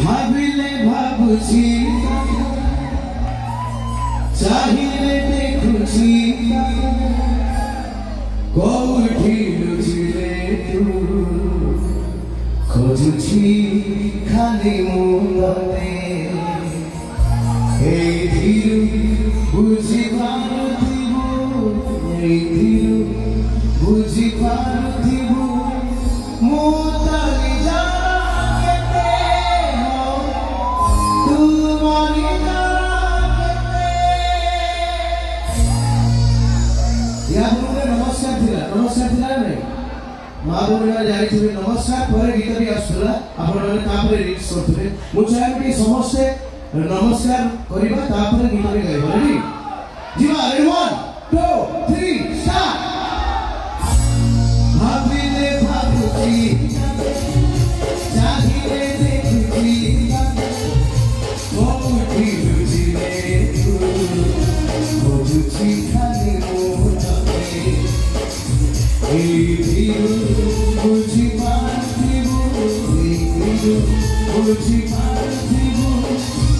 ভাবিলে ভাবুছি চাহিলে দেখুছি কোউঠি লুচিলে তু খোঁজুছি খালি মনে এই ধীর বুঝি পারুথিব এই ধীর বুঝি পারুথিব মোতালি জানাতে তোমারি জানাতে ইয়া বন্ধুরা নমস্কার ଥିଲା না ନାଇଁ ମା ବୋଉମାନେ ଜାଣିଥିବେ ନମସ୍କାର ପରେ ଗୀତଟି ଆସୁଥିଲା ଆପଣମାନେ ତାପରେ ରିଲ୍ସ କରୁଥିଲେ ମୁଁ ଚାହିଁବି କି ସମସ୍ତେ ନମସ୍କାର କରିବା ତାପରେ ଗୀତଟି ଗାଇବା ରେଡି ଯିବା ରେଡି 1 2 3 ଷ୍ଟାର୍ଟ ଭାବିଲେ ଭାବୁଛି ଚାହିଁଲେ ଦେଖୁଛି କୋଉଠି ଲୁଚିଲେ ତୁ ଖୋଜୁଛି ଖାଲି ମୋଟେ এই ধীর বুঝি পারথিব এই ধীর বুঝি পারথিব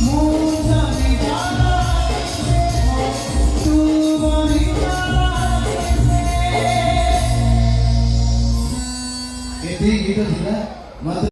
মোতালি জানাতে তোমারি জানাতে এই গীত ଥିଲା